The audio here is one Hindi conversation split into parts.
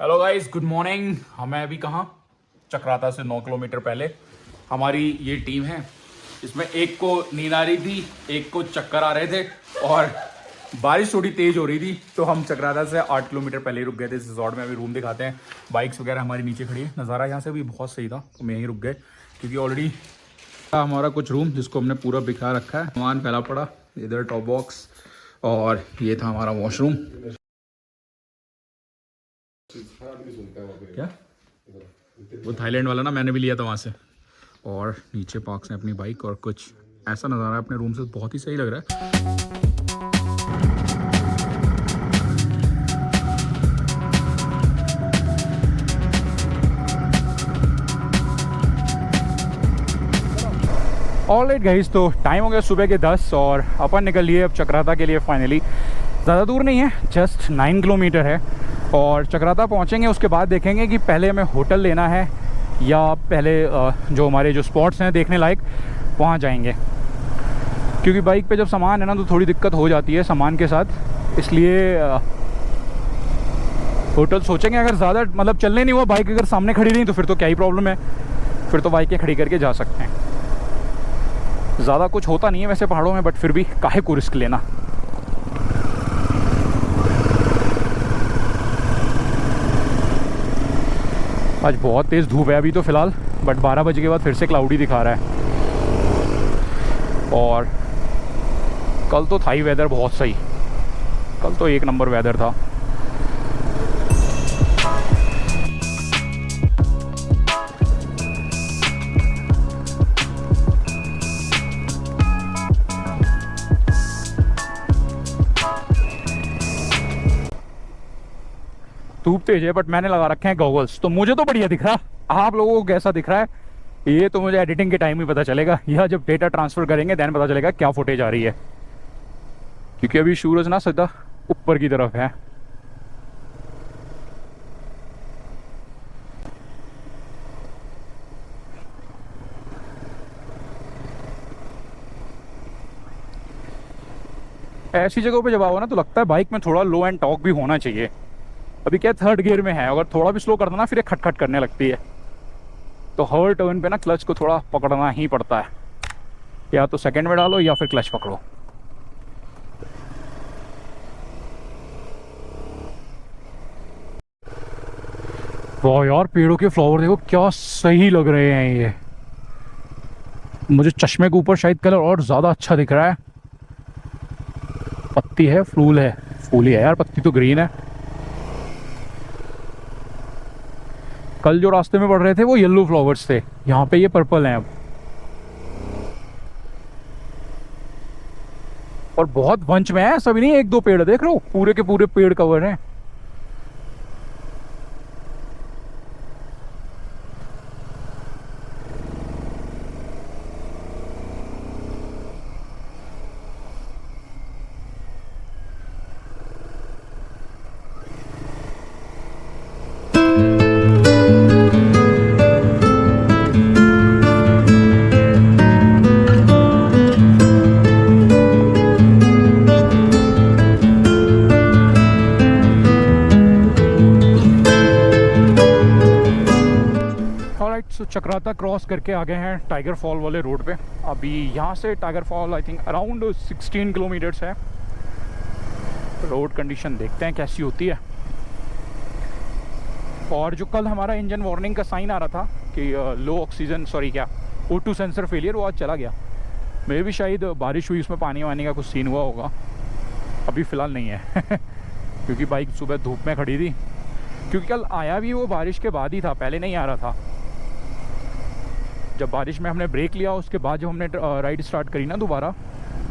Hello guys, good morning. हमें अभी कहाँ, चक्राता से 9 किलोमीटर पहले हमारी ये टीम है। इसमें एक को नींद आ रही थी, एक को चक्कर आ रहे थे और बारिश थोड़ी तेज़ हो रही थी, तो हम चक्राता से 8 किलोमीटर पहले ही रुक गए थे इस रिजॉर्ट में। अभी रूम दिखाते हैं। बाइक्स वगैरह हमारी नीचे खड़ी है। नज़ारा यहाँ से भी बहुत सही था, तो मैं यहीं रुक गए क्योंकि ऑलरेडी हमारा कुछ रूम जिसको हमने पूरा बिखा रखा है, सामान फैला पड़ा। इधर टॉप बॉक्स और ये था हमारा वॉशरूम। क्या वो थाईलैंड वाला ना, मैंने भी लिया था वहाँ से। और नीचे पार्क्स हैं अपनी बाइक और कुछ ऐसा नज़ारा है अपने रूम से, बहुत ही सही लग रहा है। ऑलराइट गाइस, तो टाइम हो गया सुबह के 10 और अपन निकल लिए अब चक्राता के लिए फाइनली। ज़्यादा दूर नहीं है, जस्ट 9 किलोमीटर है। और चक्राता पहुंचेंगे, उसके बाद देखेंगे कि पहले हमें होटल लेना है या पहले जो हमारे जो स्पॉट्स हैं देखने लायक वहाँ जाएंगे। क्योंकि बाइक पे जब सामान है ना तो थोड़ी दिक्कत हो जाती है सामान के साथ, इसलिए होटल सोचेंगे। अगर ज़्यादा मतलब चलने नहीं हुआ, बाइक अगर सामने खड़ी रही तो फिर तो क्या ही प्रॉब्लम है, फिर तो बाइकें खड़ी करके जा सकते हैं। ज़्यादा कुछ होता नहीं है वैसे पहाड़ों में, बट फिर भी काहे को रिस्क लेना। आज बहुत तेज़ धूप है अभी तो फ़िलहाल, बट 12 बजे के बाद फिर से क्लाउडी दिखा रहा है। और कल तो था ही वेदर बहुत सही, कल तो एक नंबर वेदर था। धूप तेज है बट मैंने लगा रखे हैं गॉगल्स, तो मुझे तो बढ़िया दिख रहा। आप लोगों को कैसा दिख रहा है ये तो मुझे एडिटिंग के टाइम ही पता चलेगा, या जब डेटा ट्रांसफ़र करेंगे दैन पता चलेगा क्या फुटेज आ रही है। क्योंकि अभी सूरज ना सीधा ऊपर की तरफ है। ऐसी जगहों पे जब आओ ना तो लगता है बाइक में थोड़ा लो एंड टॉक भी होना चाहिए। अभी क्या 3rd गियर में है, अगर थोड़ा भी स्लो कर दो ना फिर ये खटखट करने लगती है। तो हर टर्न पे ना क्लच को थोड़ा पकड़ना ही पड़ता है, या तो सेकंड में डालो या फिर क्लच पकड़ो। वाह यार, पेड़ों के फ्लावर देखो क्या सही लग रहे हैं। ये मुझे चश्मे के ऊपर शायद कलर और ज़्यादा अच्छा दिख रहा है। पत्ती है, फूल है, फूल ही है यार, पत्ती तो ग्रीन है। कल जो रास्ते में पड़ रहे थे वो येलो फ्लावर्स थे, यहाँ पे ये पर्पल हैं अब। और बहुत बंच में है, सभी नहीं, 1-2 पेड़ देख रहे हो, पूरे के पूरे पेड़ कवर हैं। सो चक्राता क्रॉस करके आ गए हैं टाइगर फॉल वाले रोड पे। अभी यहाँ से tiger fall I think around 16 kilometres है। रोड कंडीशन देखते हैं कैसी होती है। और जो कल हमारा इंजन वार्निंग का साइन आ रहा था कि लो ऑक्सीजन, सॉरी क्या O2 सेंसर फेलियर, वो आज चला गया। मे भी शायद बारिश हुई, उसमें पानी वानी का कुछ सीन हुआ होगा, अभी फ़िलहाल नहीं है। क्योंकि बाइक सुबह धूप में खड़ी थी, क्योंकि कल आया भी वो बारिश के बाद ही था, पहले नहीं आ रहा था। जब बारिश में हमने ब्रेक लिया उसके बाद जब हमने राइड स्टार्ट करी ना दोबारा,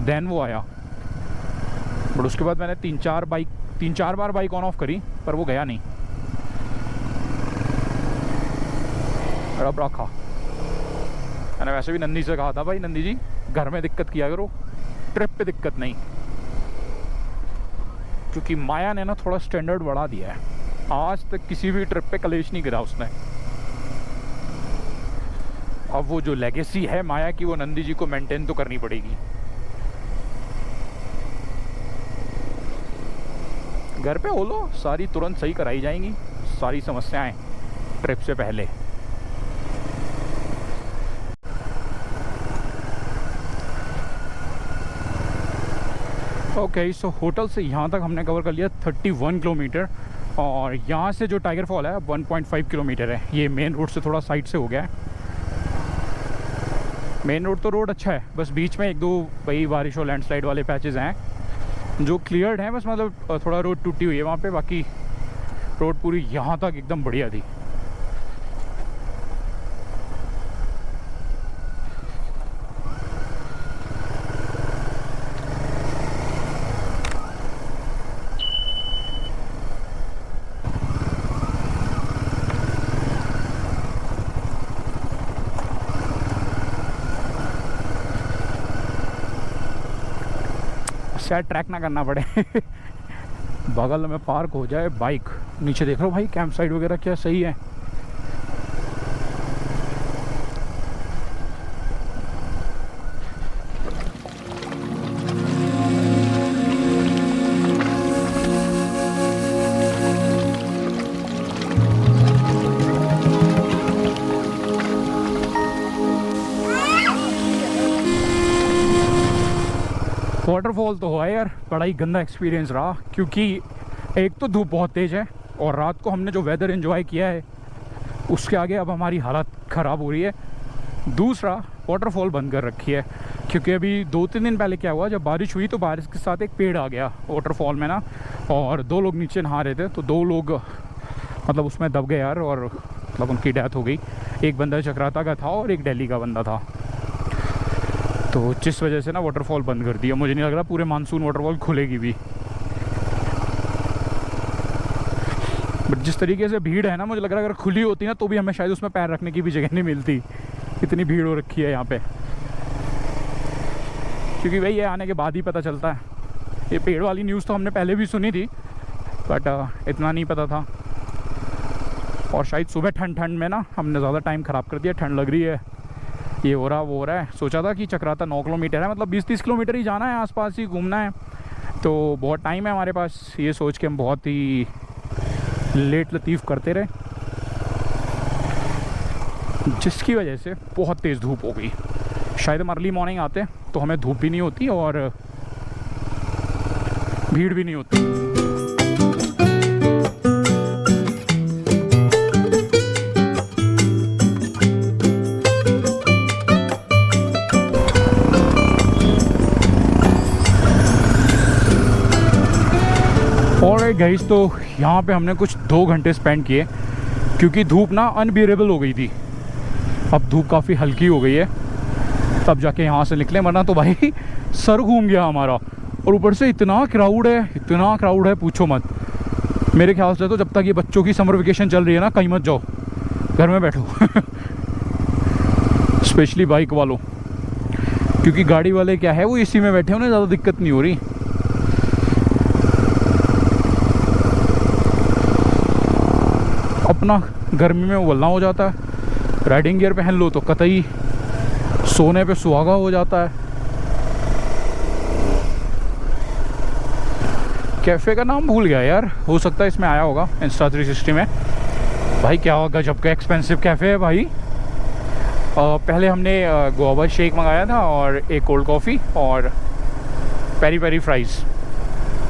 देन वो आया। बट उसके बाद मैंने 3-4 बार बाइक ऑन ऑफ करी पर वो गया नहीं। और अब रखा। मैंने वैसे भी नंदी से कहा था, भाई नंदी जी घर में दिक्कत किया करो, ट्रिप पे दिक्कत नहीं, क्योंकि माया ने ना थोड़ा स्टैंडर्ड बढ़ा दिया है। आज तक किसी भी ट्रिप पे कलेश नहीं गिरा उसने। अब वो जो लेगेसी है माया की, वो नंदी जी को मेंटेन तो करनी पड़ेगी। घर पे हो लो, सारी तुरंत सही कराई जाएंगी सारी समस्याएं ट्रिप से पहले। ओके, सो होटल से यहाँ तक हमने कवर कर लिया 31 किलोमीटर, और यहाँ से जो टाइगर फॉल है 1.5 किलोमीटर है। ये मेन रोड से थोड़ा साइड से हो गया है। मेन रोड तो रोड अच्छा है, बस बीच में 1-2 वही बारिश और लैंडस्लाइड वाले पैचेस हैं जो क्लियर्ड हैं, बस मतलब थोड़ा रोड टूटी हुई है वहाँ पे, बाकी रोड पूरी यहाँ तक एकदम बढ़िया थी। शायद ट्रैक ना करना पड़े बगल में पार्क हो जाए बाइक। नीचे देख लो भाई, कैंप साइट वगैरह क्या सही है। वाटरफॉल तो हुआ यार, बड़ा ही गंदा एक्सपीरियंस रहा, क्योंकि एक तो धूप बहुत तेज़ है और रात को हमने जो वेदर एंजॉय किया है उसके आगे अब हमारी हालत ख़राब हो रही है। दूसरा, वाटरफॉल बंद कर रखी है, क्योंकि अभी 2-3 दिन पहले क्या हुआ, जब बारिश हुई तो बारिश के साथ एक पेड़ आ गया वाटरफॉल में ना, और 2 लोग नीचे नहा रहे थे, तो 2 लोग मतलब उसमें दब गए यार, और मतलब उनकी डेथ हो गई। एक बंदा चक्राता का था और एक दिल्ली का बंदा था, तो जिस वजह से ना वाटरफॉल बंद कर दिया। मुझे नहीं लग रहा पूरे मानसून वाटरफॉल खुलेगी भी। बट जिस तरीके से भीड़ है ना, मुझे लग रहा है अगर खुली होती ना तो भी हमें शायद उसमें पैर रखने की भी जगह नहीं मिलती, इतनी भीड़ हो रखी है यहाँ पे। क्योंकि भाई ये आने के बाद ही पता चलता है। ये पेड़ वाली न्यूज़ तो हमने पहले भी सुनी थी, बट इतना नहीं पता था। और शायद सुबह ठंड में ना हमने ज़्यादा टाइम ख़राब कर दिया, ठंड लग रही है, ये हो रहा वो हो रहा है। सोचा था कि चक्राता 9 किलोमीटर है, मतलब 20-30 किलोमीटर ही जाना है, आसपास ही घूमना है, तो बहुत टाइम है हमारे पास। ये सोच के हम बहुत ही लेट लतीफ़ करते रहे, जिसकी वजह से बहुत तेज़ धूप हो गई। शायद हम अर्ली मॉर्निंग आते तो हमें धूप भी नहीं होती और भीड़ भी नहीं होती। और गाइस, तो यहाँ पे हमने कुछ 2 घंटे स्पेंड किए, क्योंकि धूप ना अनबियरेबल हो गई थी। अब धूप काफ़ी हल्की हो गई है, तब जाके यहाँ से निकले, वरना तो भाई सर घूम गया हमारा। और ऊपर से इतना क्राउड है पूछो मत। मेरे ख्याल से तो जब तक ये बच्चों की समर वेकेशन चल रही है ना, कहीं मत जाओ, घर में बैठो स्पेशली बाइक वालों, क्योंकि गाड़ी वाले क्या है, वो एसी में बैठे, उन्हें ज़्यादा दिक्कत नहीं हो रही। अपना गर्मी में उबलना हो जाता है, राइडिंग गियर पहन लो तो कतई सोने पे सुहागा हो जाता है। कैफ़े का नाम भूल गया यार, हो सकता है इसमें आया होगा इंस्टा 360 में। भाई क्या गजब का एक्सपेंसिव कैफ़े है भाई। पहले हमने गुआवा शेक मंगाया था और एक कोल्ड कॉफ़ी और पेरी पेरी फ्राइज़,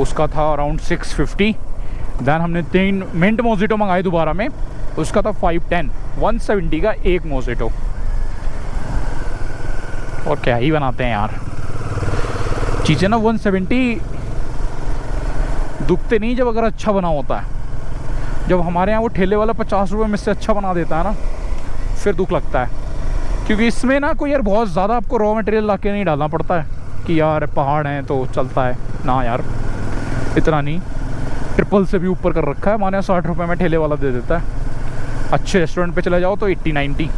उसका था अराउंड 650। दैन हमने 3 मिंट मोजिटो मंगाए दोबारा में, उसका था 510, 170 का एक मोजिटो। और क्या ही बनाते हैं यार चीज़ें ना, 170 दुखते नहीं जब अगर अच्छा बना होता है। जब हमारे यहाँ वो ठेले वाला 50 रुपये में से अच्छा बना देता है ना, फिर दुख लगता है। क्योंकि इसमें ना कोई यार बहुत ज़्यादा आपको रॉ मटेरियल ला के नहीं डालना पड़ता है कि यार पहाड़ हैं तो चलता है ना यार, इतना नहीं। ट्रिपल से भी ऊपर कर रखा है, माने 60 रुपये में ठेले वाला दे देता है। अच्छे रेस्टोरेंट पे चले जाओ तो 80-90।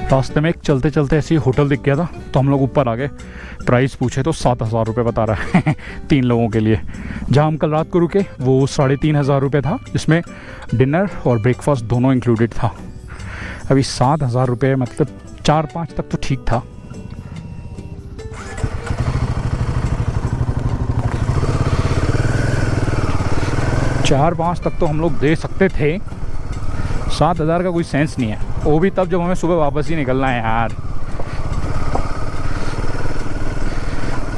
रास्ते में एक चलते चलते ऐसे ही होटल दिख गया था, तो हम लोग ऊपर आ गए। प्राइस पूछे तो 7,000 रुपये बता रहा है 3 लोगों के लिए। जहाँ हम कल रात को रुके वो 3,500 रुपये था, जिसमें डिनर और ब्रेकफास्ट दोनों इंक्लूडेड था। अभी 7,000 रुपये, मतलब 4-5 तक तो ठीक था। चार 5 तक तो हम लोग दे सकते थे, 7,000 का कोई सेंस नहीं है। वो भी तब जब हमें सुबह वापस ही निकलना है यार।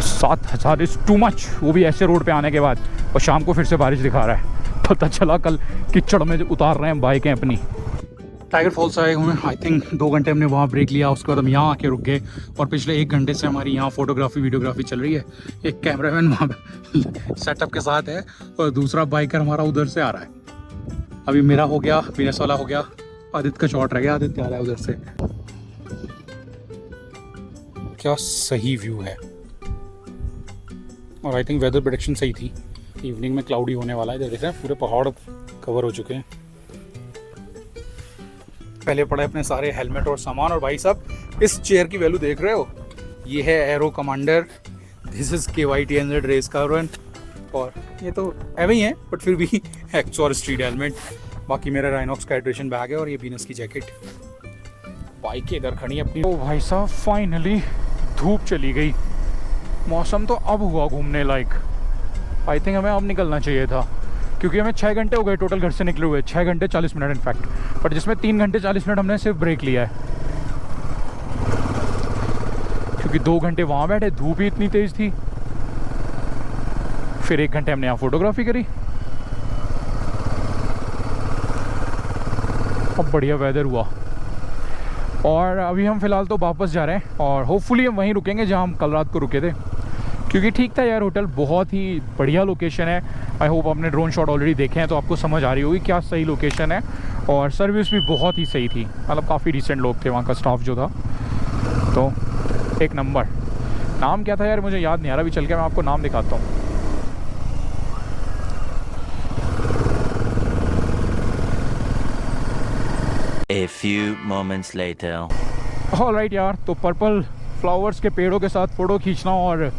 7,000 इज़ टू मच, वो भी ऐसे रोड पे आने के बाद। और शाम को फिर से बारिश दिखा रहा है, पता चला कल कीचड़ में उतार रहे हैं बाइकें अपनी। टाइगर फॉल्स आए हुए आई थिंक 2 घंटे हमने वहाँ ब्रेक लिया, उसके बाद हम यहाँ आके रुक गए। और पिछले 1 घंटे से हमारी यहाँ फोटोग्राफी वीडियोग्राफी चल रही है। एक कैमरामैन वहाँ सेटअप के साथ है और दूसरा बाइकर हमारा उधर से आ रहा है। अभी मेरा हो गया, विनस वाला हो गया, आदित्य का शॉट रह गया। आदित्य आ रहा है उधर से। क्या सही व्यू है। और आई थिंक वेदर प्रेडिक्शन सही थी, इवनिंग में क्लाउडी होने वाला है। देख रहे हैं पूरे पहाड़ कवर हो चुके हैं। पहले पड़े अपने सारे हेलमेट और सामान। और भाई साहब इस चेयर की वैल्यू देख रहे हो, ये है arrow commander, this is KYT100 race carbon. और ये तो एवे ही है बट फिर भी एक्सॉर स्ट्रीट हेलमेट। बाकी मेरा राइनॉक्स का हाइड्रेशन बैग है और ये बीनस की जैकेट। बाइक इधर खड़ी अपनी। ओ भाई साहब फाइनली धूप चली गई, मौसम तो अब हुआ घूमने लायक। आई थिंक हमें अब निकलना चाहिए था, क्योंकि हमें 6 घंटे हो गए टोटल घर से निकले हुए, 6 घंटे 40 मिनट इनफैक्ट। बट जिसमें 3 घंटे 40 मिनट हमने सिर्फ ब्रेक लिया है, क्योंकि 2 घंटे वहाँ बैठे, धूप ही इतनी तेज़ थी। फिर 1 घंटे हमने यहाँ फोटोग्राफी करी। अब बढ़िया वेदर हुआ और अभी हम फ़िलहाल तो वापस जा रहे हैं। और होपफुली हम वहीं रुकेंगे जहाँ हम कल रात को रुके थे, क्योंकि ठीक था यार होटल, बहुत ही बढ़िया लोकेशन है। आई होप आपने ड्रोन शॉट ऑलरेडी देखे हैं तो आपको समझ आ रही होगी क्या सही लोकेशन है। और सर्विस भी बहुत ही सही थी, मतलब काफ़ी डिसेंट लोग थे वहाँ का स्टाफ जो था, तो एक नंबर। नाम क्या था यार मुझे याद नहीं आ रहा, अभी चल के मैं आपको नाम दिखाता हूँ। A few moments later. Alright यार, तो पर्पल फ्लावर्स के पेड़ों के साथ फ़ोटो खींचना और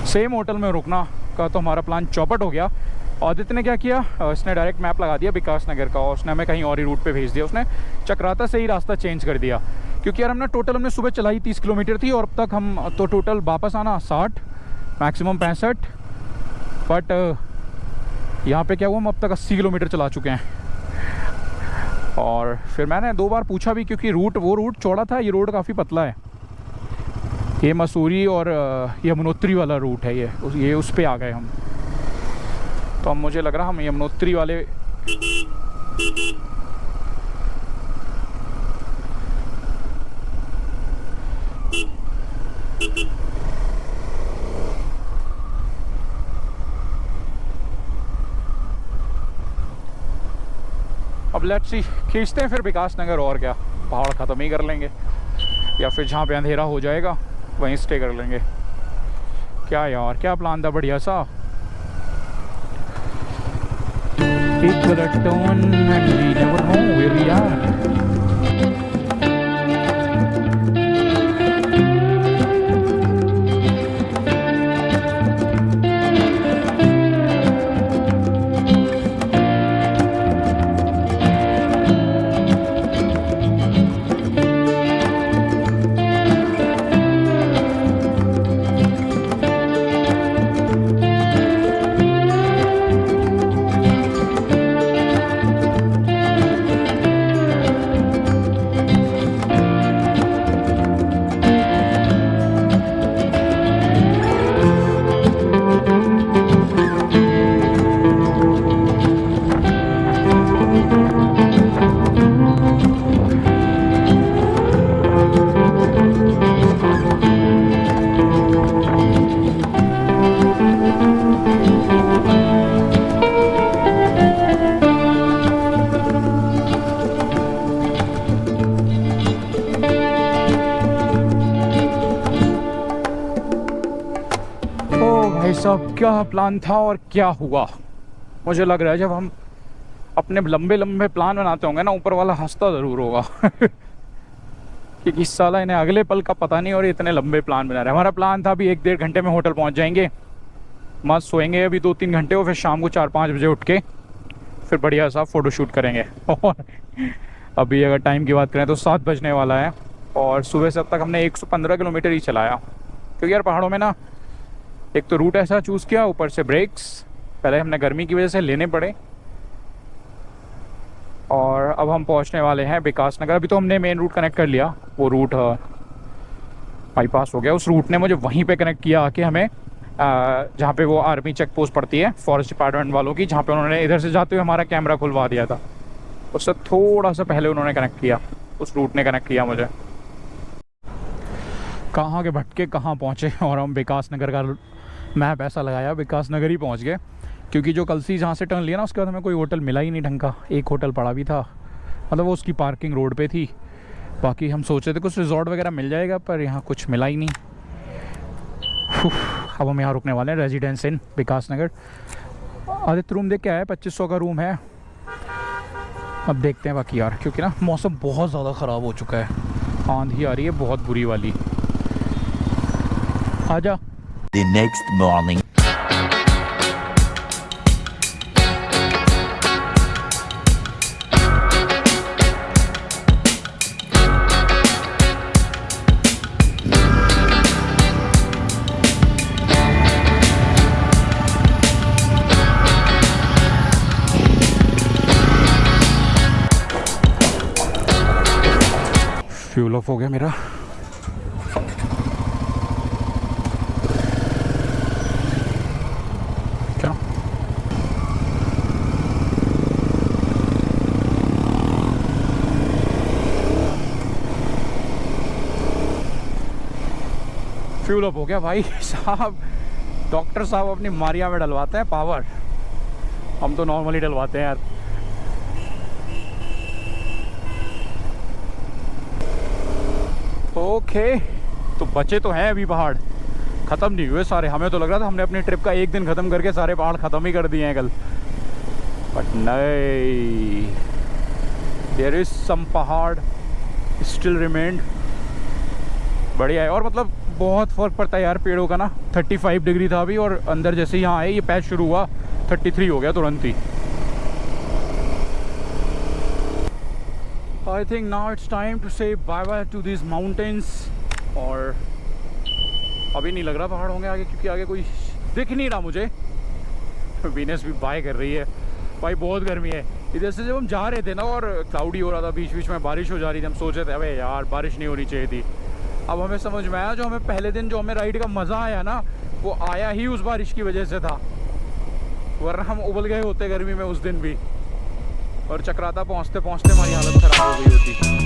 सेम होटल में रुकना का तो हमारा प्लान चौपट हो गया। आदित्य ने क्या किया, इसने डायरेक्ट मैप लगा दिया विकास नगर का और उसने हमें कहीं और ही रूट पे भेज दिया। उसने चक्राता से ही रास्ता चेंज कर दिया, क्योंकि यार हमने सुबह चलाई 30 किलोमीटर थी और अब तक हम तो टोटल वापस आना 60 मैक्सिमम 65, बट यहाँ पे क्या हुआ, हम अब तक 80 किलोमीटर चला चुके हैं। और फिर मैंने 2 बार पूछा भी, क्योंकि वो रूट चौड़ा था, ये रोड काफ़ी पतला है। ये मसूरी और यमुनोत्री वाला रूट है, ये उस पे आ गए हम। तो अब मुझे लग रहा हम यमुनोत्री वाले अब लेट्स सी खींचते हैं फिर विकास नगर, और क्या पहाड़ ख़त्म ही कर लेंगे, या फिर जहाँ पे अंधेरा हो जाएगा वहीं स्टे कर लेंगे। क्या यार, क्या प्लान था बढ़िया सा। एक turn and we never know where we are. क्या प्लान था और क्या हुआ। मुझे लग रहा है जब हम अपने लंबे लंबे प्लान बनाते होंगे ना, ऊपर वाला हंसता ज़रूर होगा क्योंकि इस साला इन्हें अगले पल का पता नहीं और इतने लंबे प्लान बना रहे हैं। हमारा प्लान था अभी 1-1.5 घंटे में होटल पहुंच जाएंगे, मस्त सोएंगे अभी 2-3 घंटे और फिर शाम को 4-5 बजे उठ के फिर बढ़िया सा फ़ोटो शूट करेंगे और अभी अगर टाइम की बात करें तो 7 बजने वाला है और सुबह से अब तक हमने 115 किलोमीटर ही चलाया। क्योंकि यार पहाड़ों में ना एक तो रूट ऐसा चूज़ किया, ऊपर से ब्रेक्स पहले हमने गर्मी की वजह से लेने पड़े और अब हम पहुंचने वाले हैं विकास नगर। अभी तो हमने मेन रूट कनेक्ट कर लिया, वो रूट बाईपास हो गया। उस रूट ने मुझे वहीं पे कनेक्ट किया आके हमें जहाँ पे वो आर्मी चेक पोस्ट पड़ती है फॉरेस्ट डिपार्टमेंट वालों की, जहाँ पे उन्होंने इधर से जाते हुए हमारा कैमरा खुलवा दिया था। उससे थोड़ा सा पहले उन्होंने कनेक्ट किया, उस रूट ने कनेक्ट किया मुझे। कहाँ के भटके कहाँ पहुँचे और हम विकास नगर का मैप ऐसा लगाया विकास नगर ही पहुँच गए। क्योंकि जो कल से जहाँ से टर्न लिया ना उसके बाद हमें कोई होटल मिला ही नहीं ढंग का। एक होटल पड़ा भी था, मतलब वो उसकी पार्किंग रोड पे थी। बाकी हम सोचे थे कुछ रिजॉर्ट वगैरह मिल जाएगा, पर यहाँ कुछ मिला ही नहीं। अब हम यहाँ रुकने वाले हैं रेजिडेंस इन विकास नगर। आदित्य रूम देख के आया, 2500 का रूम है। अब देखते हैं बाकी यार, क्योंकि ना मौसम बहुत ज़्यादा ख़राब हो चुका है, आंधी आ रही है बहुत बुरी वाली। आजा। The next morning. Fuel of हो गया मेरा। क्या फ्यूल अप हो गया भाई साहब। डॉक्टर साहब अपनी मारिया में डलवाते हैं पावर, हम तो नॉर्मली डलवाते हैं यार। ओके तो बचे तो हैं अभी पहाड़, ख़त्म नहीं हुए सारे। हमें तो लग रहा था हमने अपनी ट्रिप का एक दिन ख़त्म करके सारे पहाड़ ख़त्म ही कर दिए हैं कल, बट नहीं, देयर इज़ सम पहाड़ स्टिल रिमेंड। बढ़िया है। और मतलब बहुत फ़र्क पड़ता है यार पेड़ों का ना। 35 डिग्री था अभी और अंदर जैसे यहाँ आए ये पैच शुरू हुआ 33 हो गया तुरंत ही। I think now it's time to say bye bye to these mountains। और अभी नहीं लग रहा पहाड़ होंगे आगे, क्योंकि आगे कोई दिख नहीं रहा मुझे। वीनस भी बाय कर रही है भाई, बहुत गर्मी है। इधर से जब हम जा रहे थे ना और क्लाउडी हो रहा था, बीच बीच में बारिश हो जा रही थी, हम सोचे थे अबे यार बारिश नहीं होनी चाहिए थी। अब हमें समझ में आया जो हमें पहले दिन जो हमें राइड का मज़ा आया ना, वो आया ही उस बारिश की वजह से था, वरना हम उबल गए होते गर्मी में उस दिन भी। और चक्राता पहुँचते पहुँचते हमारी हालत ख़राब हो गई होती।